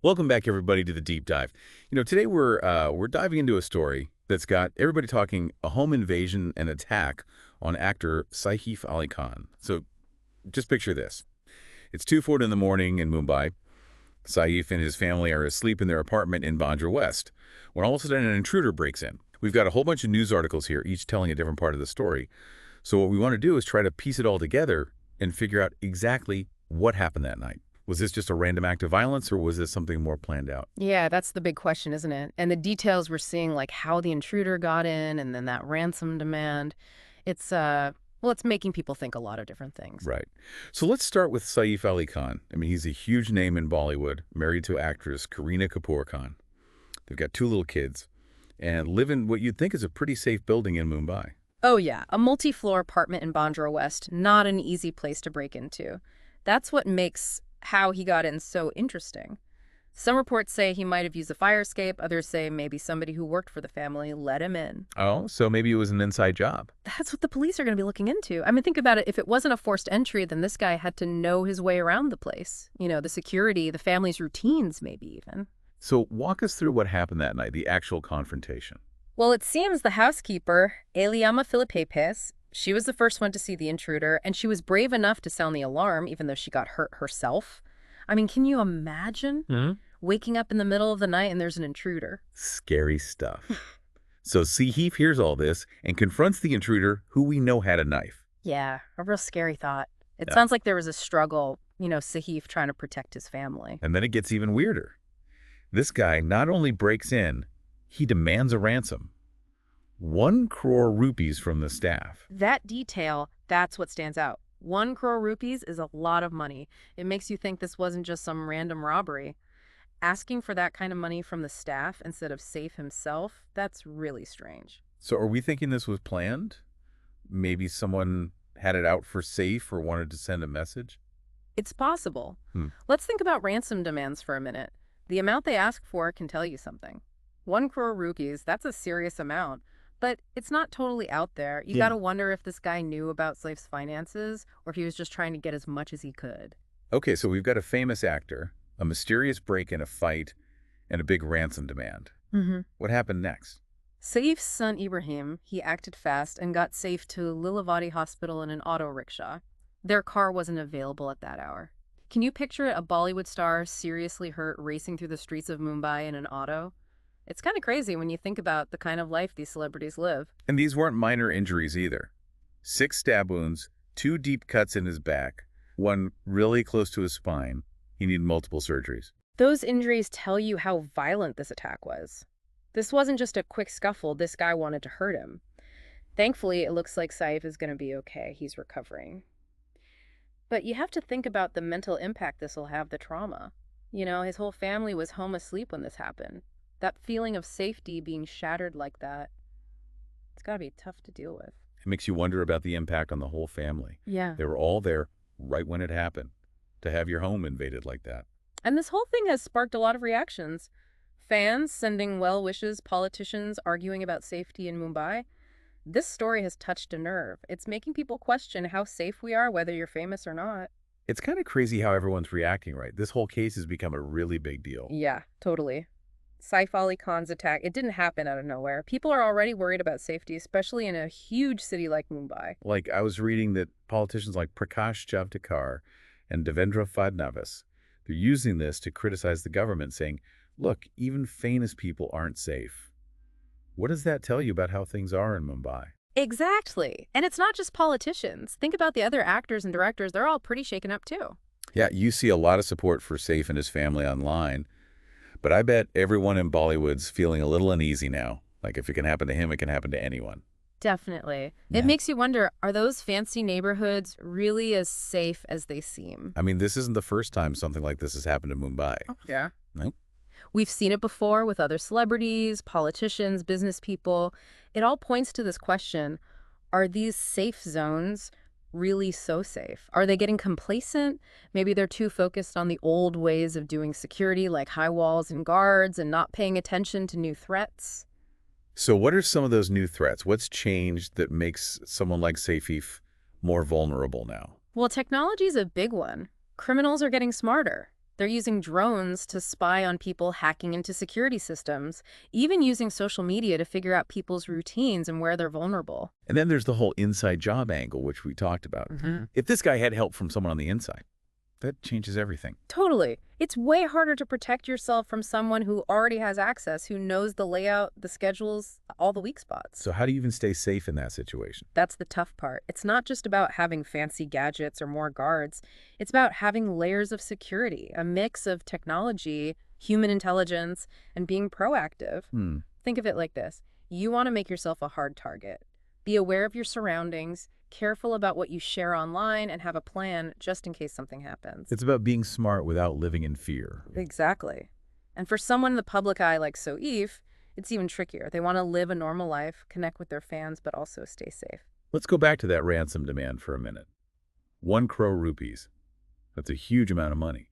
Welcome back, everybody, to the deep dive. Today we're diving into a story that's got everybody talking a home invasion and attack on actor Saif Ali Khan. So just picture this: it's 2:40 in the morning in Mumbai. Saif and his family are asleep in their apartment in Bandra West, when all of a sudden an intruder breaks in. We've got a whole bunch of news articles here, each telling a different part of the story. So what we want to do is try to piece it all together and figure out exactly what happened that night. Was this just a random act of violence, or was this something more planned out? Yeah, that's the big question, isn't it? And the details we're seeing, like how the intruder got in and then that ransom demand, it's making people think a lot of different things. Right. So let's start with Saif Ali Khan. I mean, he's a huge name in Bollywood, married to actress Kareena Kapoor Khan. They've got two little kids and live in what you'd think is a pretty safe building in Mumbai. Oh yeah, a multi-floor apartment in Bandra West, not an easy place to break into. That's what makes how he got in so interesting. Some reports say he might have used a fire escape, others say maybe somebody who worked for the family let him in. Oh, so maybe it was an inside job. That's what the police are going to be looking into. I mean, think about it. If it wasn't a forced entry, then this guy had to know his way around the place. You know, the security, the family's routines, maybe even. So walk us through what happened that night, the actual confrontation. Well, it seems the housekeeper, Eliama Philippepes, she was the first one to see the intruder, and she was brave enough to sound the alarm, even though she got hurt herself. I mean, can you imagine waking up in the middle of the night and there's an intruder? Scary stuff. So Saif hears all this and confronts the intruder, who we know had a knife. Yeah, a real scary thought. It Yeah. sounds like there was a struggle, Sahif trying to protect his family. And then it gets even weirder. This guy not only breaks in, he demands a ransom. 1 crore rupees from the staff. That detail, that's what stands out. 1 crore rupees is a lot of money. It makes you think this wasn't just some random robbery. Asking for that kind of money from the staff instead of Saif himself, that's really strange. So are we thinking this was planned? Maybe someone had it out for Saif or wanted to send a message? It's possible. Hmm. Let's think about ransom demands for a minute. The amount they ask for can tell you something. 1 crore rupees, that's a serious amount. But it's not totally out there. You Yeah. gotta wonder if this guy knew about Saif's finances or if he was just trying to get as much as he could. Okay, so we've got a famous actor, a mysterious break in a fight, and a big ransom demand. What happened next? Saif's son Ibrahim, he acted fast and got Saif to Lilavati Hospital in an auto rickshaw. Their car wasn't available at that hour. Can you picture it, a Bollywood star seriously hurt racing through the streets of Mumbai in an auto? It's kind of crazy when you think about the kind of life these celebrities live. And these weren't minor injuries either. 6 stab wounds, 2 deep cuts in his back, one really close to his spine. He needed multiple surgeries. Those injuries tell you how violent this attack was. This wasn't just a quick scuffle, this guy wanted to hurt him. Thankfully, it looks like Saif is going to be okay. He's recovering. But you have to think about the mental impact this will have, the trauma. You know, his whole family was home asleep when this happened. That feeling of safety being shattered like that, it's got to be tough to deal with. It makes you wonder about the impact on the whole family. Yeah. They were all there right when it happened. To have your home invaded like that. And this whole thing has sparked a lot of reactions. Fans sending well wishes, politicians arguing about safety in Mumbai. This story has touched a nerve. It's making people question how safe we are, whether you're famous or not. It's kind of crazy how everyone's reacting, right? This whole case has become a really big deal. Yeah, totally. Saif Ali Khan's attack, it didn't happen out of nowhere. People are already worried about safety, especially in a huge city like Mumbai. Like, I was reading that politicians like Prakash Javadekar and Devendra Fadnavis, they're using this to criticize the government, saying, look, even famous people aren't safe. What does that tell you about how things are in Mumbai? Exactly. And it's not just politicians. Think about the other actors and directors. They're all pretty shaken up too. Yeah, you see a lot of support for Saif and his family online, but I bet everyone in Bollywood's feeling a little uneasy now. Like, if it can happen to him, it can happen to anyone. Definitely. Yeah. It makes you wonder, are those fancy neighborhoods really as safe as they seem? I mean, this isn't the first time something like this has happened in Mumbai. Yeah. No? We've seen it before with other celebrities, politicians, business people. It all points to this question, are these safe zones really so safe? Are they getting complacent? Maybe they're too focused on the old ways of doing security, like high walls and guards, and not paying attention to new threats. So what are some of those new threats? What's changed that makes someone like Saif more vulnerable now? Well, technology is a big one. Criminals are getting smarter. They're using drones to spy on people hacking into security systems, even using social media to figure out people's routines and where they're vulnerable. And then there's the whole inside job angle, which we talked about. If this guy had help from someone on the inside, that changes everything. Totally. It's way harder to protect yourself from someone who already has access, who knows the layout, the schedules, all the weak spots. So how do you even stay safe in that situation? That's the tough part. It's not just about having fancy gadgets or more guards. It's about having layers of security, a mix of technology, human intelligence, and being proactive. Think of it like this. You want to make yourself a hard target. Be aware of your surroundings, careful about what you share online, and have a plan just in case something happens. It's about being smart without living in fear. Exactly. And for someone in the public eye like Saif, it's even trickier. They want to live a normal life, connect with their fans, but also stay safe. Let's go back to that ransom demand for a minute. 1 crore rupees. That's a huge amount of money.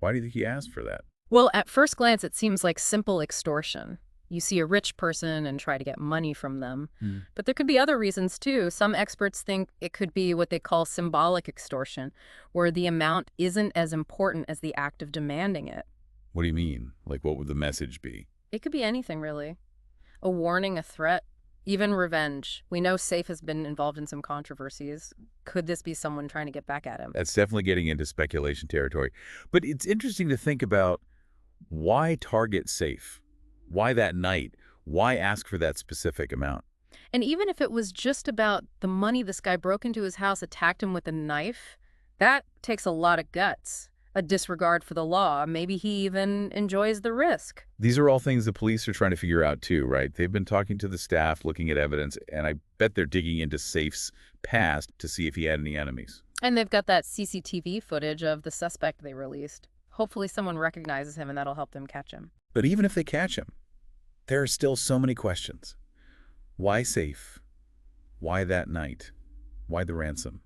Why do you think he asked for that? Well, at first glance, it seems like simple extortion. You see a rich person and try to get money from them. But there could be other reasons, too. Some experts think it could be what they call symbolic extortion, where the amount isn't as important as the act of demanding it. What do you mean? Like, what would the message be? It could be anything, really. A warning, a threat, even revenge. We know Saif has been involved in some controversies. Could this be someone trying to get back at him? That's definitely getting into speculation territory. But it's interesting to think about why target Saif? Why that night? Why ask for that specific amount? And even if it was just about the money, this guy broke into his house, attacked him with a knife, that takes a lot of guts. A disregard for the law. Maybe he even enjoys the risk. These are all things the police are trying to figure out too, right? They've been talking to the staff, looking at evidence, and I bet they're digging into Saif's past to see if he had any enemies. And they've got that CCTV footage of the suspect they released. Hopefully someone recognizes him and that'll help them catch him. But even if they catch him, there are still so many questions. Why Saif? Why that night? Why the ransom?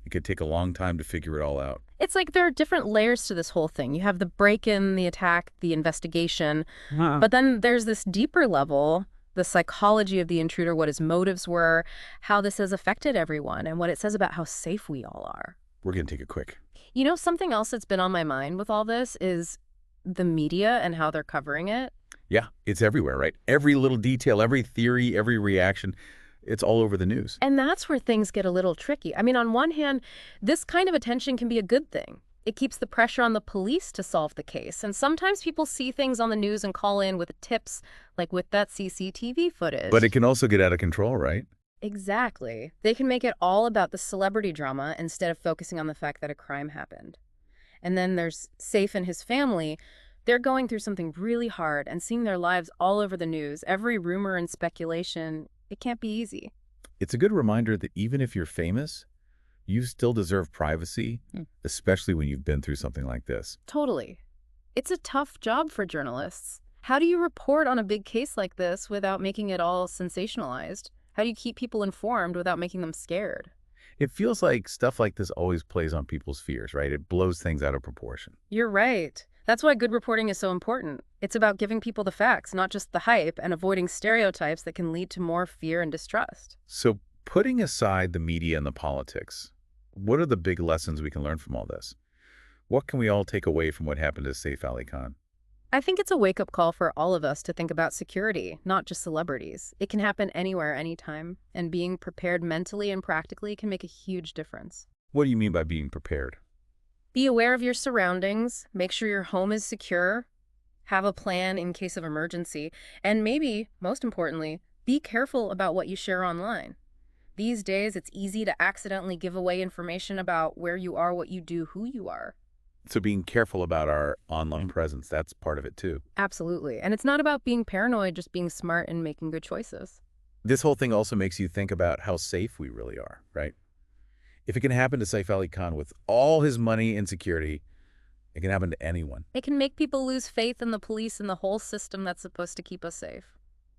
It could take a long time to figure it all out. It's like there are different layers to this whole thing. You have the break-in, the attack, the investigation, but then there's this deeper level, the psychology of the intruder, what his motives were, how this has affected everyone, and what it says about how safe we all are. We're going to take a quick. You know, something else that's been on my mind with all this is the media and how they're covering it. Yeah, it's everywhere, right? Every little detail, every theory, every reaction, it's all over the news. And that's where things get a little tricky. I mean, on one hand, this kind of attention can be a good thing. It keeps the pressure on the police to solve the case. And sometimes people see things on the news and call in with tips, like with that CCTV footage. But it can also get out of control, right? Exactly. They can make it all about the celebrity drama instead of focusing on the fact that a crime happened. And then there's Saif and his family. They're going through something really hard and seeing their lives all over the news. Every rumor and speculation, it can't be easy. It's a good reminder that even if you're famous, you still deserve privacy, especially when you've been through something like this. Totally. It's a tough job for journalists. How do you report on a big case like this without making it all sensationalized? How do you keep people informed without making them scared? It feels like stuff like this always plays on people's fears, right? It blows things out of proportion. You're right. That's why good reporting is so important. It's about giving people the facts, not just the hype, and avoiding stereotypes that can lead to more fear and distrust. So putting aside the media and the politics, what are the big lessons we can learn from all this? What can we all take away from what happened to Saif Ali Khan? I think it's a wake-up call for all of us to think about security, not just celebrities. It can happen anywhere, anytime, and being prepared mentally and practically can make a huge difference. What do you mean by being prepared? Be aware of your surroundings, make sure your home is secure, have a plan in case of emergency, and maybe, most importantly, be careful about what you share online. These days, it's easy to accidentally give away information about where you are, what you do, who you are. So being careful about our online presence, that's part of it too. Absolutely. And it's not about being paranoid, just being smart and making good choices. This whole thing also makes you think about how safe we really are, right? If it can happen to Saif Ali Khan with all his money and security, it can happen to anyone. It can make people lose faith in the police and the whole system that's supposed to keep us safe.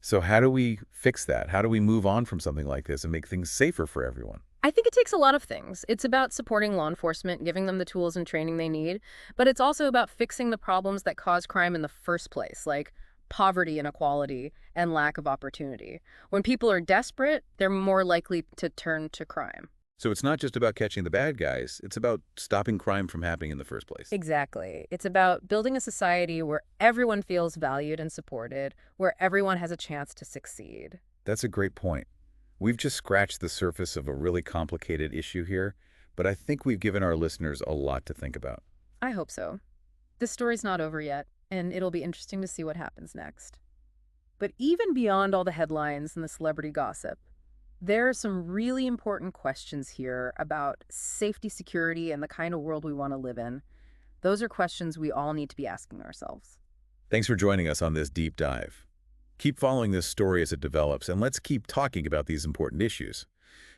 So how do we fix that? How do we move on from something like this and make things safer for everyone? I think it takes a lot of things. It's about supporting law enforcement, giving them the tools and training they need, but it's also about fixing the problems that cause crime in the first place, like poverty, inequality, and lack of opportunity. When people are desperate, they're more likely to turn to crime. So it's not just about catching the bad guys, it's about stopping crime from happening in the first place. Exactly. It's about building a society where everyone feels valued and supported, where everyone has a chance to succeed. That's a great point. We've just scratched the surface of a really complicated issue here, but I think we've given our listeners a lot to think about. I hope so. This story's not over yet, and it'll be interesting to see what happens next. But even beyond all the headlines and the celebrity gossip, there are some really important questions here about safety, security, and the kind of world we want to live in. Those are questions we all need to be asking ourselves. Thanks for joining us on this deep dive. Keep following this story as it develops, and let's keep talking about these important issues.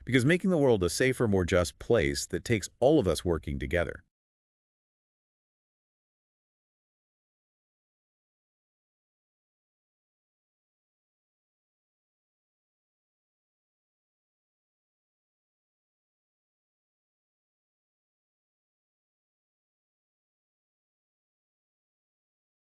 Because making the world a safer, more just place that takes all of us working together.